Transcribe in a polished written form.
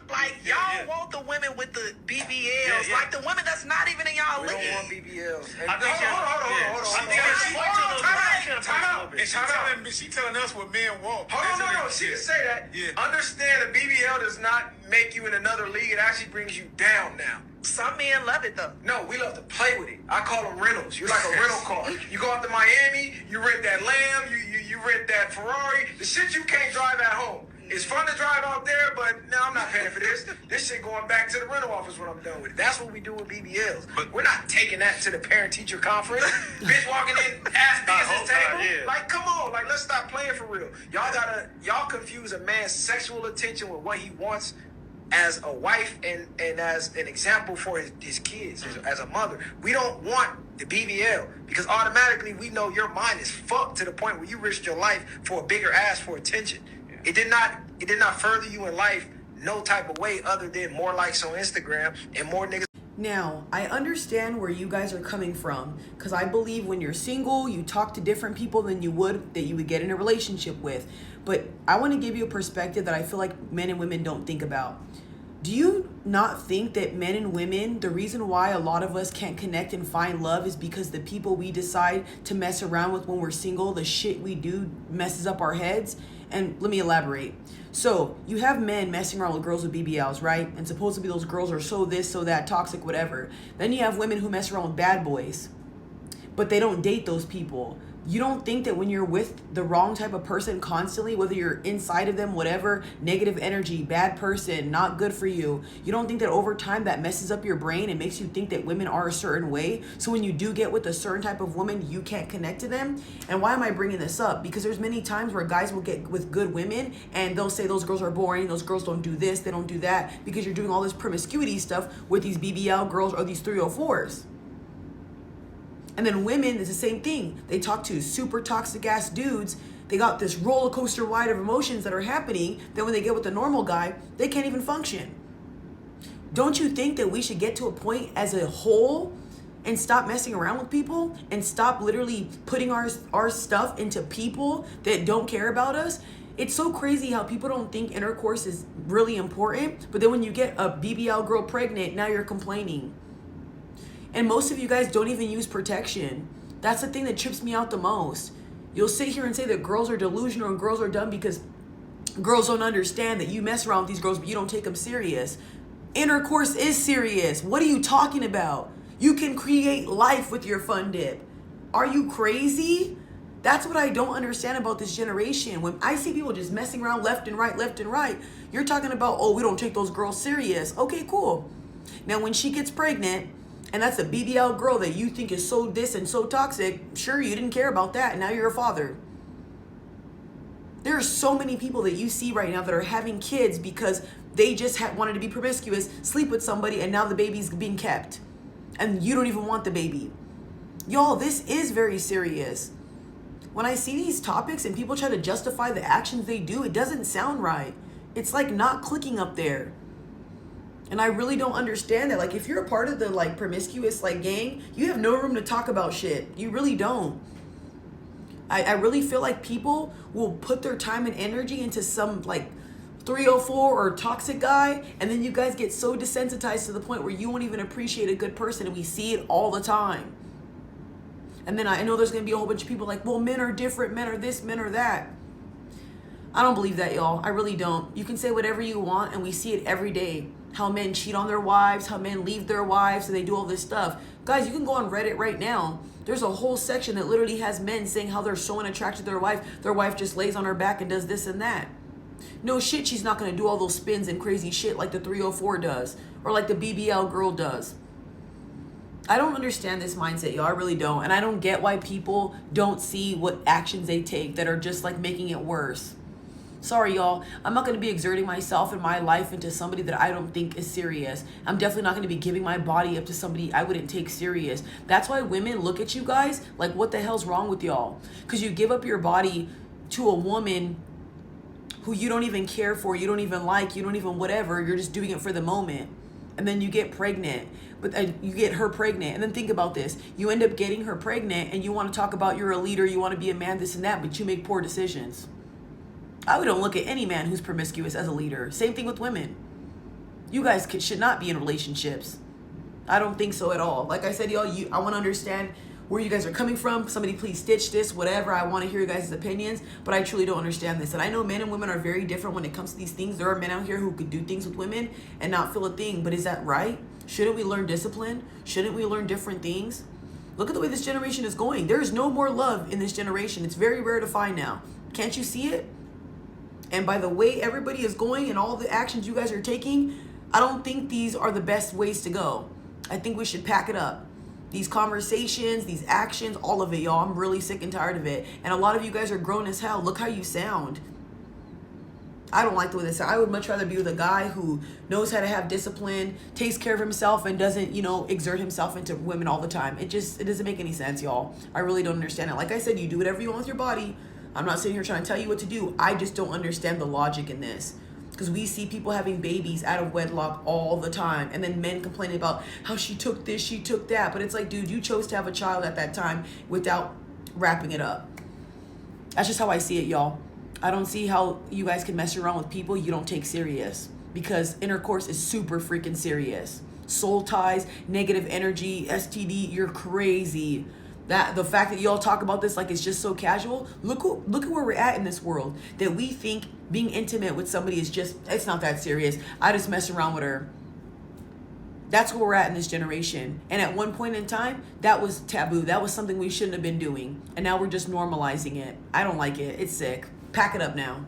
Like, y'all want the women with the BBLs. Like, the women that's not even in y'all league. We don't want BBLs. I think She telling us what men want. Hold on, no. She didn't say that. Yeah. Understand the BBL does not make you in another league. It actually brings you down now. Some men love it, though. No, we love to play with it. I call them rentals. You're like a rental car. You go out to Miami, you rent that Lamb, you rent that Ferrari. The shit you can't drive at home. It's fun to drive out there, but no, I'm not paying for this. This shit going back to the rental office when I'm done with it. That's what we do with BBLs. But we're not taking that to the parent-teacher conference. Bitch walking in, ass big as this table. Yeah. Like, come on. Like, let's stop playing for real. Y'all confuse a man's sexual attention with what he wants as a wife and as an example for his kids, as a mother. We don't want the BBL because automatically we know your mind is fucked to the point where you risked your life for a bigger ass for attention. It did not further you in life no type of way other than more likes on Instagram and more niggas. Now, I understand where you guys are coming from because I believe when you're single, you talk to different people than you would get in a relationship with. But I want to give you a perspective that I feel like men and women don't think about. Do you not think that men and women, the reason why a lot of us can't connect and find love is because the people we decide to mess around with when we're single, the shit we do messes up our heads? And let me elaborate. So you have men messing around with girls with BBLs, right? And supposedly those girls are so this, so that, toxic, whatever. Then you have women who mess around with bad boys, but they don't date those people. You don't think that when you're with the wrong type of person constantly, whether you're inside of them, whatever, negative energy, bad person, not good for you, you don't think that over time that messes up your brain and makes you think that women are a certain way? So when you do get with a certain type of woman, you can't connect to them? And why am I bringing this up? Because there's many times where guys will get with good women and they'll say those girls are boring, those girls don't do this, they don't do that, because you're doing all this promiscuity stuff with these BBL girls or these 304s. And then women, it's the same thing. They talk to super toxic ass dudes. They got this roller coaster ride of emotions that are happening. Then when they get with a normal guy, they can't even function. Don't you think that we should get to a point as a whole and stop messing around with people and stop literally putting our stuff into people that don't care about us? It's so crazy how people don't think intercourse is really important. But then when you get a BBL girl pregnant, now you're complaining. And most of you guys don't even use protection. That's the thing that trips me out the most. You'll sit here and say that girls are delusional and girls are dumb because girls don't understand that you mess around with these girls, but you don't take them serious. Intercourse is serious. What are you talking about? You can create life with your fun dip. Are you crazy? That's what I don't understand about this generation. When I see people just messing around left and right, you're talking about, oh, we don't take those girls serious. Okay, cool. Now, when she gets pregnant, and that's a BBL girl that you think is so this and so toxic, sure, you didn't care about that. Now you're a father. There are so many people that you see right now that are having kids because they just wanted to be promiscuous, sleep with somebody, and now the baby's being kept. And you don't even want the baby. Y'all, this is very serious. When I see these topics and people try to justify the actions they do, it doesn't sound right. It's like not clicking up there. And I really don't understand that. Like, if you're a part of the, like, promiscuous, like, gang, you have no room to talk about shit. You really don't. I really feel like people will put their time and energy into some, like, 304 or toxic guy, and then you guys get so desensitized to the point where you won't even appreciate a good person, and we see it all the time. And then I know there's going to be a whole bunch of people like, well, men are different, men are this, men are that. I don't believe that, y'all. I really don't. You can say whatever you want, and we see it every day. How men cheat on their wives, how men leave their wives, and they do all this stuff. Guys, you can go on Reddit right now. There's a whole section that literally has men saying how they're so unattracted to their wife. Their wife just lays on her back and does this and that. No shit, she's not going to do all those spins and crazy shit like the 304 does or like the BBL girl does. I don't understand this mindset, y'all. I really don't. And I don't get why people don't see what actions they take that are just like making it worse. Sorry, y'all. I'm not going to be exerting myself and my life into somebody that I don't think is serious. I'm definitely not going to be giving my body up to somebody I wouldn't take serious. That's why women look at you guys like, what the hell's wrong with y'all? Because you give up your body to a woman who you don't even care for, you don't even like, you don't even whatever. You're just doing it for the moment. And then you get pregnant. But you get her pregnant. And then think about this. You end up getting her pregnant and you want to talk about you're a leader, you want to be a man, this and that, but you make poor decisions. I don't look at any man who's promiscuous as a leader. Same thing with women. You guys should not be in relationships. I don't think so at all. Like I said, y'all, I want to understand where you guys are coming from. Somebody please stitch this, whatever. I want to hear you guys' opinions, but I truly don't understand this. And I know men and women are very different when it comes to these things. There are men out here who could do things with women and not feel a thing, but is that right? Shouldn't we learn discipline? Shouldn't we learn different things? Look at the way this generation is going. There is no more love in this generation. It's very rare to find now. Can't you see it? And by the way everybody is going and all the actions you guys are taking, I don't think these are the best ways to go. I think we should pack it up. These conversations, these actions, all of it, y'all. I'm really sick and tired of it. And a lot of you guys are grown as hell. Look how you sound. I don't like the way this sounds. I would much rather be with a guy who knows how to have discipline, takes care of himself, and doesn't, exert himself into women all the time. It doesn't make any sense, y'all. I really don't understand it. Like I said, you do whatever you want with your body. I'm not sitting here trying to tell you what to do. I just don't understand the logic in this. Because we see people having babies out of wedlock all the time. And then men complaining about how she took this, she took that. But it's like, dude, you chose to have a child at that time without wrapping it up. That's just how I see it, y'all. I don't see how you guys can mess around with people you don't take serious. Because intercourse is super freaking serious. Soul ties, negative energy, STD, you're crazy. The fact that y'all talk about this like it's just so casual, look at where we're at in this world, that we think being intimate with somebody is just, it's not that serious. I just mess around with her. That's where we're at in this generation. And at one point in time, that was taboo. That was something we shouldn't have been doing. And now we're just normalizing it. I don't like it. It's sick. Pack it up now.